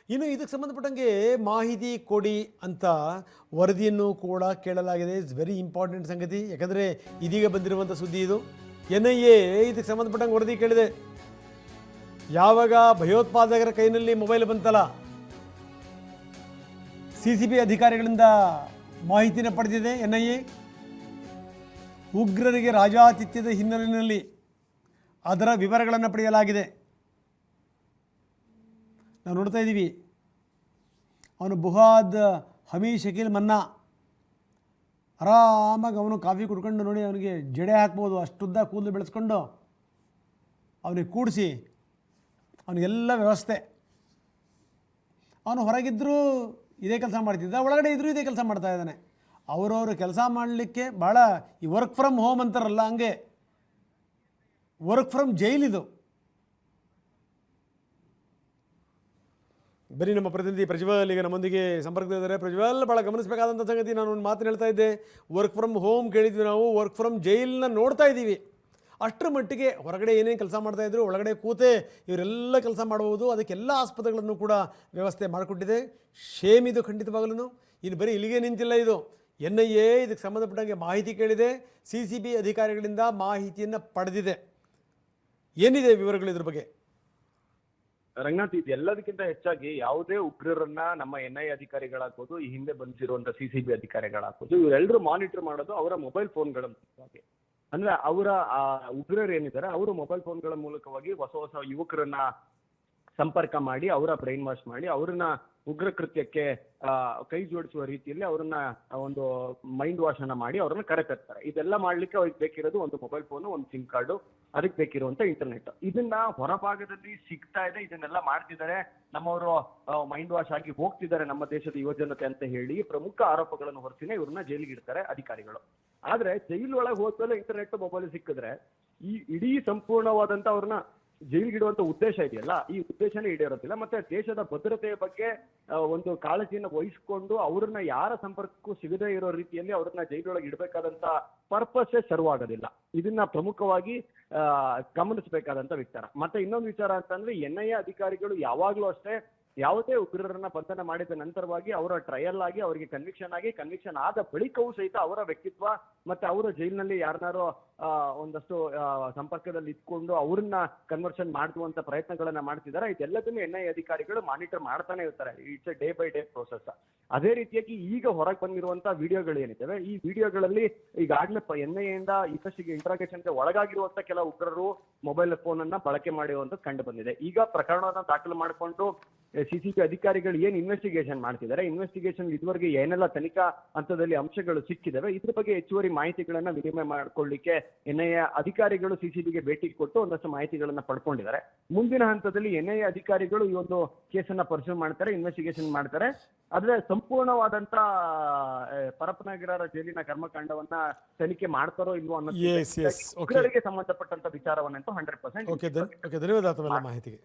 ಇನ್ನು ಇದಕ್ಕೆ ಸಂಬಂಧಪಟ್ಟಂಗೆ ಮಾಹಿತಿ ಕೊಡಿ ಅಂತ ವರದಿಯನ್ನು ಕೂಡ ಕೇಳಲಾಗಿದೆ. ಇಟ್ಸ್ ವೆರಿ ಇಂಪಾರ್ಟೆಂಟ್ ಸಂಗತಿ, ಯಾಕಂದರೆ ಇದೀಗ ಬಂದಿರುವಂಥ ಸುದ್ದಿ ಇದು. NIA ಇದಕ್ಕೆ ಸಂಬಂಧಪಟ್ಟಂಗೆ ವರದಿ ಕೇಳಿದೆ. ಯಾವಾಗ ಭಯೋತ್ಪಾದಕರ ಕೈನಲ್ಲಿ ಮೊಬೈಲ್ ಬಂತಲ್ಲ, CCB ಅಧಿಕಾರಿಗಳಿಂದ ಮಾಹಿತಿನ ಪಡೆದಿದೆ NIA. ಉಗ್ರರಿಗೆ ರಾಜಾತಿಥ್ಯದ ಹಿನ್ನೆಲೆಯಲ್ಲಿ ಅದರ ವಿವರಗಳನ್ನು ಪಡೆಯಲಾಗಿದೆ. ನಾವು ನೋಡ್ತಾ ಇದ್ದೀವಿ, ಅವನು ಬುಹಾದ್ ಹಮೀದ್ ಶಕೀಲ್ ಮನ್ನಾ ಆರಾಮಾಗಿ ಅವನು ಕಾಫಿ ಕುಡ್ಕೊಂಡು ನೋಡಿ, ಅವನಿಗೆ ಜಡೆ ಹಾಕ್ಬೋದು, ಅಷ್ಟುದ್ದ ಕೂದಲು ಬೆಳೆಸ್ಕೊಂಡು ಅವನಿಗೆ ಕೂಡಿಸಿ ಅವನಿಗೆಲ್ಲ ವ್ಯವಸ್ಥೆ. ಅವನು ಹೊರಗಿದ್ದರೂ ಇದೇ ಕೆಲಸ ಮಾಡ್ತಿದ್ದ, ಒಳಗಡೆ ಇದ್ದರೂ ಇದೇ ಕೆಲಸ ಮಾಡ್ತಾ ಇದ್ದಾನೆ. ಅವರವರು ಕೆಲಸ ಮಾಡಲಿಕ್ಕೆ ಭಾಳ ಈ ವರ್ಕ್ ಫ್ರಮ್ ಹೋಮ್ ಅಂತಾರಲ್ಲ, ಹಂಗೆ ವರ್ಕ್ ಫ್ರಮ್ ಜೈಲ್ ಇದು. ಬರೀ ನಮ್ಮ ಪ್ರತಿನಿಧಿ ಪ್ರಜ್ವಲ್ ಈಗ ನಮ್ಮೊಂದಿಗೆ ಸಂಪರ್ಕದಲ್ಲಿದ್ದಾರೆ. ಪ್ರಜ್ವಲ್, ಭಾಳ ಗಮನಿಸಬೇಕಾದಂಥ ಸಂಗತಿ, ನಾನು ಒಂದು ಮಾತನ್ನು ಹೇಳ್ತಾ ಇದ್ದೆ, ವರ್ಕ್ ಫ್ರಮ್ ಹೋಮ್ ಕೇಳಿದ್ವಿ ನಾವು, ವರ್ಕ್ ಫ್ರಮ್ ಜೈಲನ್ನ ನೋಡ್ತಾ ಇದ್ದೀವಿ. ಅಷ್ಟರ ಮಟ್ಟಿಗೆ ಹೊರಗಡೆ ಏನೇನು ಕೆಲಸ ಮಾಡ್ತಾಯಿದ್ರು ಒಳಗಡೆ ಕೂತೆ ಇವರೆಲ್ಲ ಕೆಲಸ ಮಾಡ್ಬೋದು. ಅದಕ್ಕೆಲ್ಲ ಆಸ್ಪತ್ರೆಗಳನ್ನು ಕೂಡ ವ್ಯವಸ್ಥೆ ಮಾಡಿಕೊಟ್ಟಿದೆ. ಶೇಮ್ ಇದು ಖಂಡಿತವಾಗಲೂ. ಇನ್ನು ಬರೀ ಇಲ್ಲಿಗೆ ನಿಂತಿಲ್ಲ ಇದು. NIA ಇದಕ್ಕೆ ಸಂಬಂಧಪಟ್ಟಂಗೆ ಮಾಹಿತಿ ಕೇಳಿದೆ, CCB ಅಧಿಕಾರಿಗಳಿಂದ ಮಾಹಿತಿಯನ್ನು ಪಡೆದಿದೆ. ಏನಿದೆ ವಿವರಗಳು ಇದ್ರ ಬಗ್ಗೆ? ರಂಗನಾಥ್, ಇದೆಲ್ಲದಕ್ಕಿಂತ ಹೆಚ್ಚಾಗಿ ಯಾವುದೇ ಉಗ್ರರನ್ನ ನಮ್ಮ NIA ಅಧಿಕಾರಿಗಳಾಗ್ಬೋದು, ಈ ಹಿಂದೆ ಬಂದಿರುವಂತ CCB ಅಧಿಕಾರಿಗಳಾಗ್ಬೋದು, ಇವರೆಲ್ಲರೂ ಮಾನಿಟರ್ ಮಾಡೋದು ಅವರ ಮೊಬೈಲ್ ಫೋನ್ಗಳ ಮೂಲಕವಾಗಿ. ಅಂದ್ರೆ ಅವರ ಉಗ್ರರು ಏನಿದ್ದಾರೆ ಅವರು ಮೊಬೈಲ್ ಫೋನ್ಗಳ ಮೂಲಕವಾಗಿ ಹೊಸ ಹೊಸ ಯುವಕರನ್ನ ಸಂಪರ್ಕ ಮಾಡಿ, ಅವರ ಬ್ರೈನ್ ವಾಶ್ ಮಾಡಿ, ಅವ್ರನ್ನ ಉಗ್ರ ಕೃತ್ಯಕ್ಕೆ ಕೈ ಜೋಡಿಸುವ ರೀತಿಯಲ್ಲಿ ಅವ್ರನ್ನ ಒಂದು ಮೈಂಡ್ ವಾಶ್ ಅನ್ನ ಮಾಡಿ ಅವ್ರನ್ನ ಕರೆತರ್ತಾರೆ. ಇದೆಲ್ಲ ಮಾಡ್ಲಿಕ್ಕೆ ಅವ್ರಿಗೆ ಬೇಕಿರೋದು ಒಂದು ಮೊಬೈಲ್ ಫೋನು, ಒಂದು ಸಿಮ್ ಕಾರ್ಡು, ಅದಕ್ಕೆ ಬೇಕಿರುವಂತ ಇಂಟರ್ನೆಟ್. ಇದನ್ನ ಹೊರಭಾಗದಲ್ಲಿ ಸಿಗ್ತಾ ಇದೆ, ಇದನ್ನೆಲ್ಲ ಮಾಡ್ತಿದ್ದಾರೆ, ನಮ್ಮವರು ಮೈಂಡ್ ವಾಶ್ ಆಗಿ ಹೋಗ್ತಿದ್ದಾರೆ ನಮ್ಮ ದೇಶದ ಯುವಜನತೆ ಅಂತ ಹೇಳಿ ಪ್ರಮುಖ ಆರೋಪಗಳನ್ನು ಹೊರಸಿನೇ ಇವ್ರನ್ನ ಜೈಲಿಗೆ ಇಡ್ತಾರೆ ಅಧಿಕಾರಿಗಳು. ಆದ್ರೆ ಜೈಲ್ ಒಳಗೆ ಹೋದ್ಮೇಲೆ ಇಂಟರ್ನೆಟ್ ಮೊಬೈಲ್ ಸಿಕ್ಕಿದ್ರೆ ಈ ಇಡೀ ಸಂಪೂರ್ಣವಾದಂತ ಅವ್ರನ್ನ ಜೈಲಿಗಿಡುವಂತ ಉದ್ದೇಶ ಇದೆಯಲ್ಲ, ಈ ಉದ್ದೇಶನೇ ಈಡೇರೋದಿಲ್ಲ. ಮತ್ತೆ ದೇಶದ ಭದ್ರತೆಯ ಬಗ್ಗೆ ಒಂದು ಕಾಳಜಿಯನ್ನು ವಹಿಸಿಕೊಂಡು ಅವ್ರನ್ನ ಯಾರ ಸಂಪರ್ಕಕ್ಕೂ ಸಿಗದೇ ಇರೋ ರೀತಿಯಲ್ಲಿ ಅವ್ರನ್ನ ಜೈಲೊಳಗೆ ಇಡಬೇಕಾದಂತ ಪರ್ಪಸ್ಸೇ ಸರ್ವ್ ಆಗೋದಿಲ್ಲ. ಇದನ್ನ ಪ್ರಮುಖವಾಗಿ ಗಮನಿಸಬೇಕಾದಂತ ವಿಚಾರ. ಮತ್ತೆ ಇನ್ನೊಂದು ವಿಚಾರ ಅಂತಂದ್ರೆ, NIA ಅಧಿಕಾರಿಗಳು ಯಾವಾಗ್ಲೂ ಅಷ್ಟೇ ಯಾವುದೇ ಉಗ್ರರನ್ನ ಬಂಧನ ಮಾಡಿದ ನಂತರವಾಗಿ ಅವರ ಟ್ರಯಲ್ ಆಗಿ ಅವರಿಗೆ ಕನ್ವಿಕ್ಷನ್ ಆದ ಬಳಿಕವೂ ಸಹಿತ ಅವರ ವ್ಯಕ್ತಿತ್ವ ಮತ್ತೆ ಅವರ ಜೈಲಿನಲ್ಲಿ ಯಾರನ್ನಾರೋ ಒಂದಷ್ಟು ಸಂಪರ್ಕದಲ್ಲಿ ಇಟ್ಕೊಂಡು ಅವ್ರನ್ನ ಕನ್ವರ್ಷನ್ ಮಾಡುವಂತ ಪ್ರಯತ್ನಗಳನ್ನ ಮಾಡ್ತಿದ್ದಾರೆ. ಇದೆಲ್ಲದನ್ನು NIA ಅಧಿಕಾರಿಗಳು ಮಾನಿಟರ್ ಮಾಡ್ತಾನೆ ಇರ್ತಾರೆ. It's A day by day process. ಅದೇ ರೀತಿಯಾಗಿ ಈಗ ಹೊರಗೆ ಬಂದಿರುವಂತ ವಿಡಿಯೋಗಳು ಏನಿದ್ದಾವೆ, ಈ ವಿಡಿಯೋಗಳಲ್ಲಿ ಈಗಾಗಲೇ NIA ಇಂದ ಇಂಟ್ರಾಗೇಷನ್ಗೆ ಒಳಗಾಗಿರುವಂತ ಕೆಲ ಉಗ್ರರು ಮೊಬೈಲ್ ಫೋನ್ ಅನ್ನ ಬಳಕೆ ಮಾಡಿರುವಂತ ಕಂಡು ಬಂದಿದೆ. ಈಗ ಪ್ರಕರಣವನ್ನ ದಾಖಲು ಮಾಡಿಕೊಂಡು CCB ಅಧಿಕಾರಿಗಳು ಏನ್ ಇನ್ವೆಸ್ಟಿಗೇಷನ್ ಮಾಡ್ತಿದ್ದಾರೆ, ಇನ್ವೆಸ್ಟಿಗೇಷನ್ ಇದುವರೆಗೆ ಏನೆಲ್ಲ ತನಿಖಾ ಹಂತದಲ್ಲಿ ಅಂಶಗಳು ಸಿಕ್ಕಿದಾವೆ, ಇದ್ರ ಬಗ್ಗೆ ಹೆಚ್ಚುವರಿ ಮಾಹಿತಿಗಳನ್ನ ವಿನಿಮಯ ಮಾಡ್ಕೊಳ್ಳಿಕ್ಕೆ NIA ಅಧಿಕಾರಿಗಳು CCBಗೆ ಭೇಟಿ ಕೊಟ್ಟು ಒಂದಷ್ಟು ಮಾಹಿತಿಗಳನ್ನ ಪಡ್ಕೊಂಡಿದ್ದಾರೆ. ಮುಂದಿನ ಹಂತದಲ್ಲಿ NIA ಅಧಿಕಾರಿಗಳು ಈ ಒಂದು ಕೇಸನ್ನ ಪರ್ಸ್ಯೂ ಮಾಡ್ತಾರೆ, ಇನ್ವೆಸ್ಟಿಗೇಷನ್ ಮಾಡ್ತಾರೆ. ಆದ್ರೆ ಸಂಪೂರ್ಣವಾದಂತ ಪರಪ್ಪನಗರ ಜೈಲಿನ ಕರ್ಮಕಾಂಡವನ್ನ ತನಿಖೆ ಮಾಡ್ತಾರೋ ಇಲ್ವೋ ಅನ್ನೋದು ಸಂಬಂಧಪಟ್ಟಂತ ವಿಚಾರವನ್ನಂತೂ 100%. ಧನ್ಯವಾದ ಮಾಹಿತಿಗೆ.